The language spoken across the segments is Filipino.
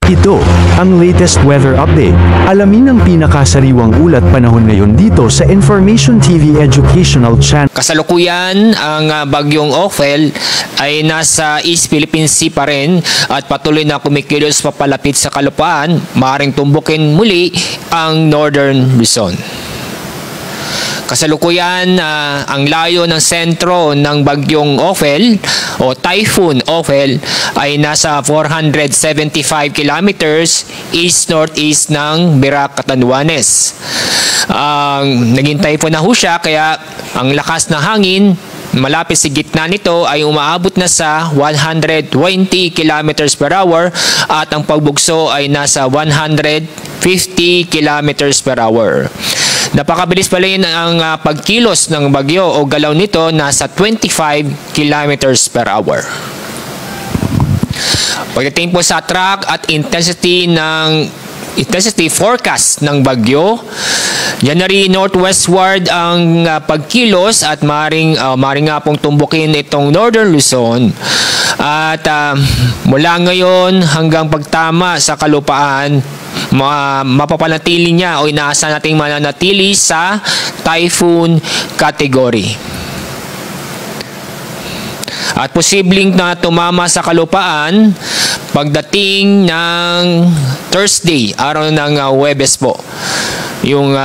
Ito ang latest weather update. Alamin ang pinakasariwang ulat panahon ngayon dito sa Information TV Educational Channel. Kasalukuyan, ang bagyong Ophel ay nasa East Philippine Sea pa rin at patuloy na kumikilos papalapit sa kalupaan, maaaring tumbukin muli ang Northern Luzon. Kasalukuyan, ang layo ng sentro ng bagyong Ophel o Typhoon Ophel ay nasa 475 kilometers east-northeast ng Virac, Catanduanes. Naging typhoon na ho siya, kaya ang lakas ng hangin malapit sa gitna nito ay umaabot na sa 120 kilometers per hour at ang pagbugso ay nasa 150 kilometers per hour. Napakabilis pala yun ang pagkilos ng bagyo o galaw nito, nasa 25 kilometers per hour. Pagdating po sa track at intensity forecast ng bagyo, January northwestward ang pagkilos at maaaring nga pong tumbukin itong Northern Luzon. At mula ngayon hanggang pagtama sa kalupaan, mapapanatili niya o inaasahan nating mananatili sa typhoon category. At posibleng na tumama sa kalupaan pagdating ng Thursday, araw ng Huwebes po. Yung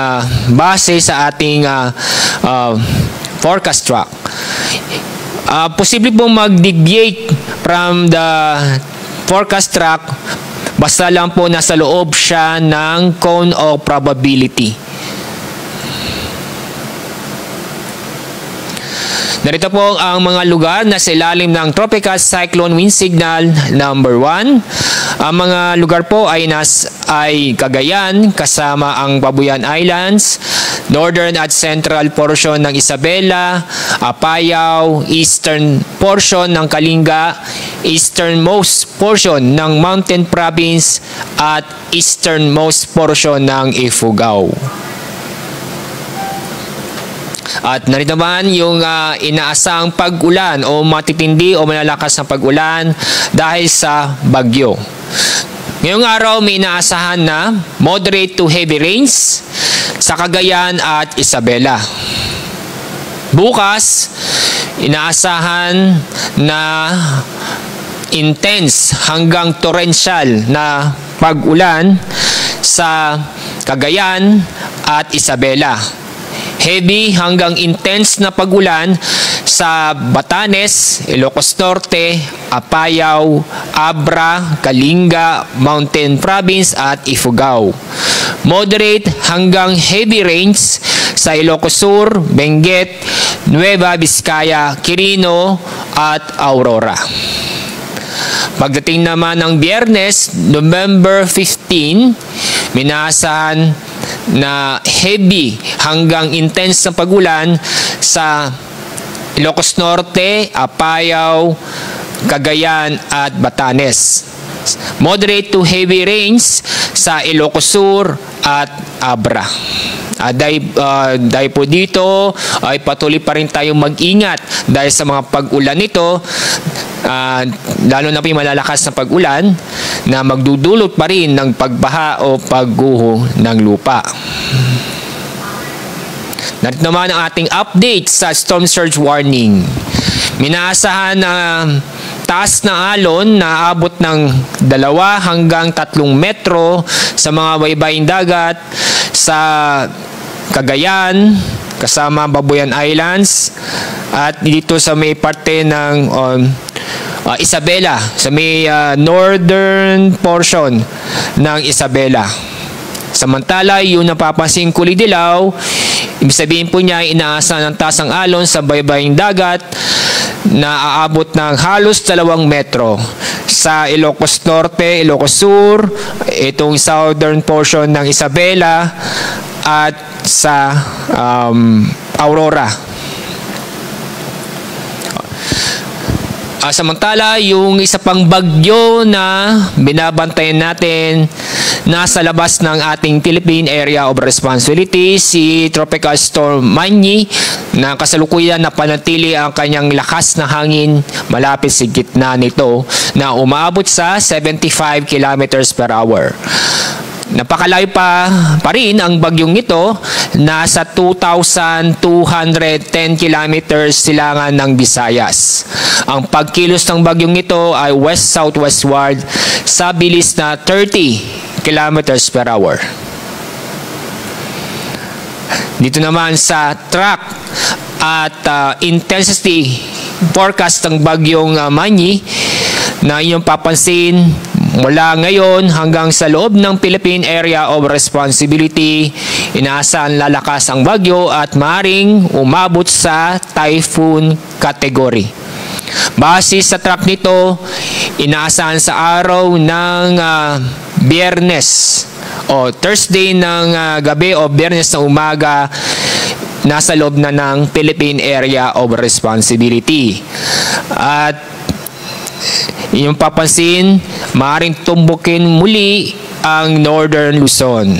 base sa ating forecast track. Posible pong mag-deviate from the forecast track basta lang po nasa loob siya ng cone of probability. Narito po ang mga lugar na sa ilalim ng Tropical Cyclone Wind Signal number 1. Ang mga lugar po ay Cagayan kasama ang Babuyan Islands, northern at central portion ng Isabela, Apayao, eastern portion ng Kalinga, easternmost portion ng Mountain Province at easternmost portion ng Ifugao. At narito naman yung inaasang pag-ulan o matitindi o malalakas na pag-ulan dahil sa bagyo. Ngayong araw may inaasahan na moderate to heavy rains sa Cagayan at Isabela. Bukas, inaasahan na intense hanggang torrential na pag-ulan sa Cagayan at Isabela. Heavy hanggang intense na pag-ulan sa Batanes, Ilocos Norte, Apayao, Abra, Kalinga, Mountain Province at Ifugao. Moderate hanggang heavy rains sa Ilocos Sur, Benguet, Nueva Vizcaya, Quirino at Aurora. Pagdating naman ng Biyernes, November 15, minaasahan na heavy hanggang intense na pag-ulan sa Ilocos Norte, Apayao, Cagayan at Batanes. Moderate to heavy rains sa Ilocos Sur at Abra. Dahil po dito ay patuloy pa rin tayong mag-ingat dahil sa mga pag-ulan nito, lalo na po yung malalakas na pag-ulan na magdudulot pa rin ng pagbaha o pagguho ng lupa. Narito naman ang ating update sa storm surge warning. Minaasahan na taas ng alon na abot ng 2 hanggang 3 metro sa mga baybaying dagat sa Cagayan, kasama Babuyan Islands, at dito sa may parte ng Isabela, sa may northern portion ng Isabela. Samantala, yung napapansing Kulidilaw, ibig sabihin po niya, inaasahan ng taas ng alon sa baybaying dagat na aabot ng halos 2 metro sa Ilocos Norte, Ilocos Sur, itong southern portion ng Isabela at sa Aurora. Samantala, yung isa pang bagyo na binabantayan natin nasa labas ng ating Philippine Area of Responsibility, si Tropical Storm Manny, na kasalukuyan napanatili ang kanyang lakas na hangin malapit sa gitna nito na umaabot sa 75 kilometers per hour. Napakalayo pa rin ang bagyong ito, nasa 2,210 kilometers silangan ng Visayas. Ang pagkilos ng bagyong ito ay west-southwestward sa bilis na 30 kilometers per hour. Dito naman sa track at intensity forecast ng bagyong Manny na inyong papansin, mula ngayon hanggang sa loob ng Philippine Area of Responsibility, inaasahan lalakas ang bagyo at maaaring umabot sa typhoon category. Base sa track nito, inaasahan sa araw ng Biyernes o Thursday ng gabi o Biyernes na umaga, nasa loob na ng Philippine Area of Responsibility. At inyong papansin, maaaring tumbukin muli ang Northern Luzon.